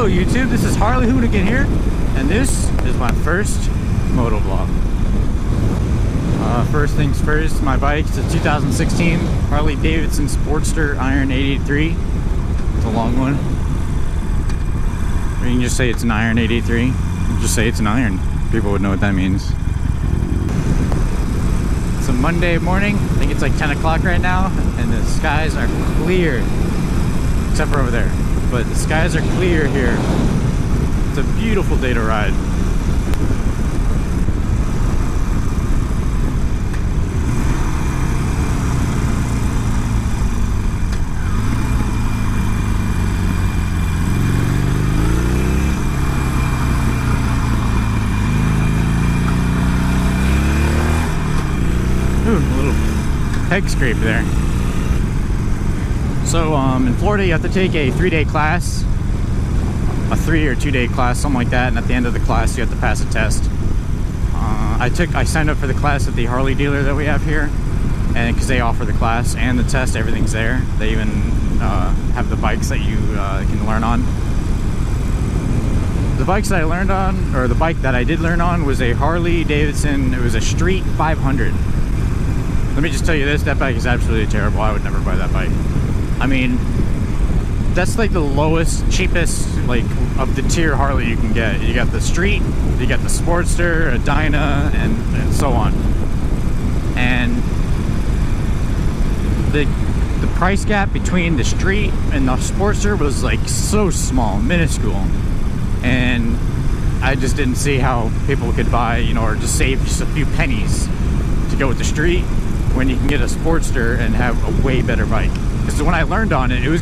Hello YouTube, this is Harley Hoonigan here, and this is my first motovlog. First things first, my bike is a 2016 Harley Davidson Sportster Iron 883. It's a long one. Or you can just say it's an Iron 883. Just say it's an iron. People would know what that means. It's a Monday morning. I think it's like 10 o'clock right now, and the skies are clear. Except for over there. But the skies are clear here. It's a beautiful day to ride. Ooh, a little peg scrape there. So in Florida you have to take a 3-day class, a 3 or 2-day class, something like that, and at the end of the class you have to pass a test. I signed up for the class at the Harley dealer that we have here, and because they offer the class and the test, everything's there. They even have the bikes that you can learn on. The bikes that I learned on, or the bike that I did learn on, was a Harley Davidson. It was a Street 500. Let me just tell you this, that bike is absolutely terrible. I would never buy that bike. I mean, that's like the lowest, cheapest, like, of the tier Harley you can get. You got the Street, you got the Sportster, a Dyna, and so on. And the price gap between the Street and the Sportster was like so small, minuscule. And I just didn't see how people could buy, you know, or just save just a few pennies to go with the Street when you can get a Sportster and have a way better bike. Because when I learned on it, it was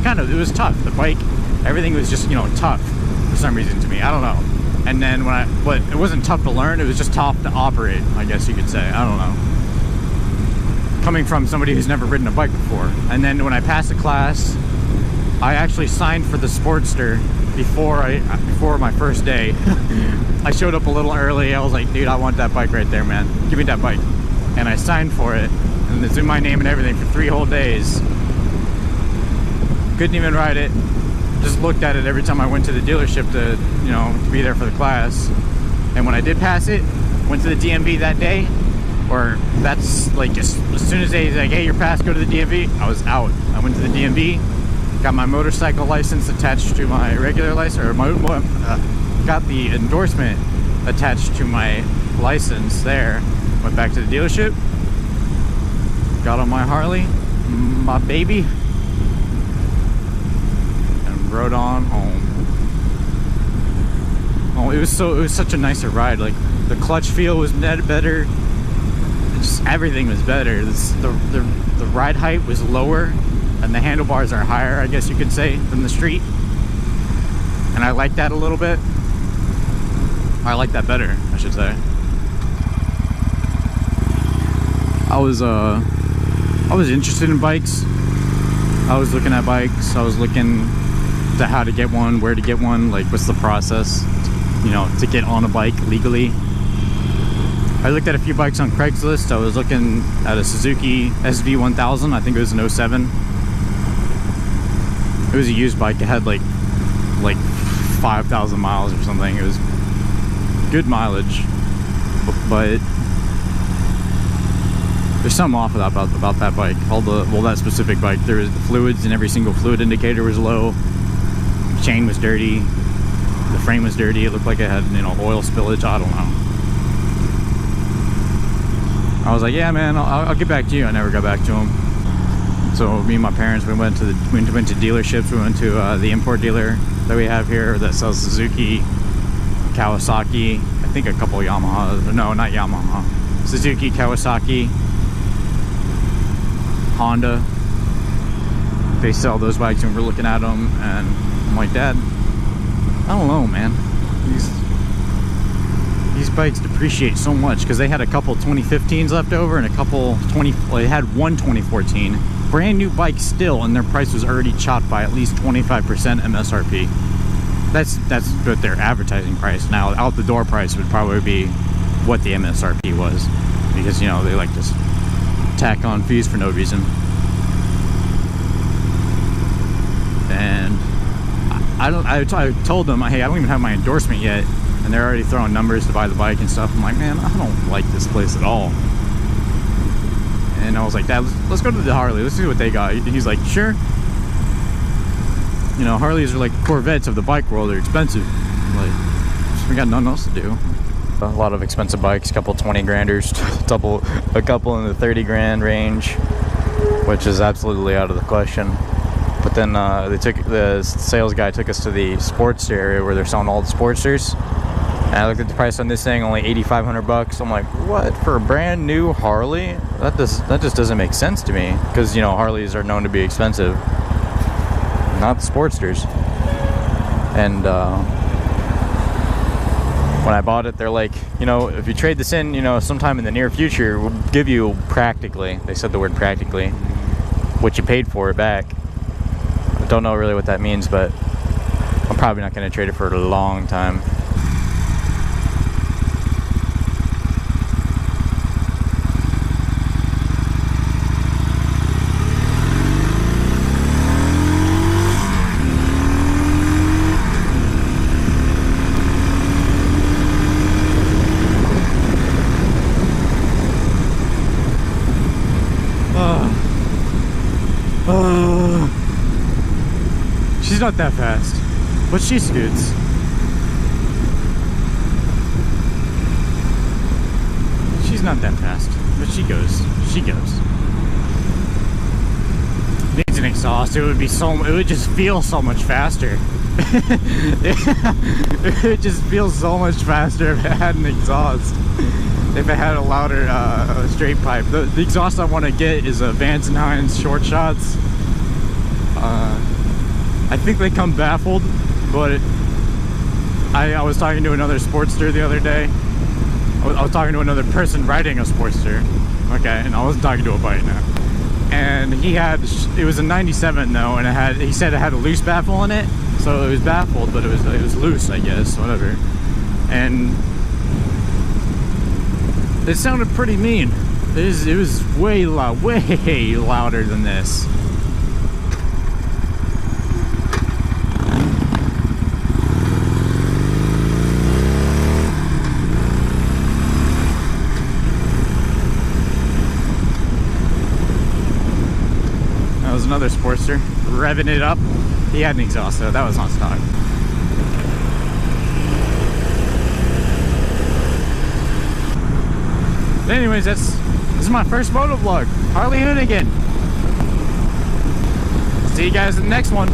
tough. The bike, everything was just, you know, tough for some reason to me. I don't know. And then but it wasn't tough to learn, it was just tough to operate, I guess you could say. I don't know. Coming from somebody who's never ridden a bike before. And then when I passed the class, I actually signed for the Sportster before my first day. I showed up a little early. I was like, dude, I want that bike right there, man. Give me that bike. And I signed for it. And it's in my name and everything for 3 whole days. Couldn't even ride it. Just looked at it every time I went to the dealership to, you know, to be there for the class. And when I did pass it, went to the DMV that day, or that's like just as soon as they like, hey, you're passed, go to the DMV, I was out. I went to the DMV, got my motorcycle license attached to my regular license, or got the endorsement attached to my license there. Went back to the dealership, got on my Harley, my baby, rode on home. Oh, it was such a nicer ride. Like the clutch feel was better. Just everything was better. The ride height was lower, and the handlebars are higher, I guess you could say, than the Street. And I like that a little bit. I like that better, I should say. I was interested in bikes. I was looking at bikes. I was looking to how to get one, where to get one, like what's the process, you know, to get on a bike legally. I looked at a few bikes on Craigslist. I was looking at a Suzuki SV1000. I think it was an 07. It was a used bike. It had like 5,000 miles or something. It was good mileage, but there's something off about that bike. That specific bike. There was the fluids, and every single fluid indicator was low. Chain was dirty, the frame was dirty, it looked like it had, you know, oil spillage. I don't know. I was like, yeah man, I'll get back to you. I never got back to him. So me and my parents, we went to dealerships. We went to the import dealer that we have here that sells Suzuki, Kawasaki, I think a couple Yamahas. No, not Yamaha. Suzuki, Kawasaki, Honda. They sell those bikes, and we're looking at them, and I'm like, Dad, I don't know, man. These bikes depreciate so much, because they had a couple 2015s left over and a couple they had one 2014. Brand new bike still, and their price was already chopped by at least 25% MSRP. That's what their advertising price. Now, out the door price would probably be what the MSRP was, because, you know, they like to tack on fees for no reason. And I told them, hey, I don't even have my endorsement yet, and they're already throwing numbers to buy the bike and stuff. I'm like, man, I don't like this place at all. And I was like, Dad, let's go to the Harley. Let's see what they got. He's like, sure. You know, Harleys are like Corvettes of the bike world. They're expensive. I'm like, we got nothing else to do. A lot of expensive bikes, a couple 20 granders, a couple in the 30 grand range, which is absolutely out of the question. But then the sales guy took us to the sports area where they're selling all the Sportsters. And I looked at the price on this thing, only $8,500. I'm like, what, for a brand new Harley? That just doesn't make sense to me, because you know Harleys are known to be expensive, not the Sportsters. And when I bought it, they're like, you know, if you trade this in, you know, sometime in the near future, we'll give you practically, they said the word practically, what you paid for it back. I don't know really what that means, but I'm probably not going to trade it for a long time. She's not that fast, but she scoots. She's not that fast, but she goes. She goes. Needs an exhaust. It would just feel so much faster. It would just feel so much faster if it had an exhaust. If it had a louder straight pipe. The exhaust I want to get is a Vance & Hines short shots. I think they come baffled, but I was talking to another Sportster the other day. I was talking to another person riding a Sportster. Okay, and I wasn't talking to a bike now. And it was a 97 though, and he said it had a loose baffle in it. So it was baffled, but it was loose, I guess, whatever. And it sounded pretty mean. It was way louder than this. That was another Sportster revving it up. He had an exhaust though, that was on stock. But anyways, this is my first motovlog. Harley Hoonigan. See you guys in the next one.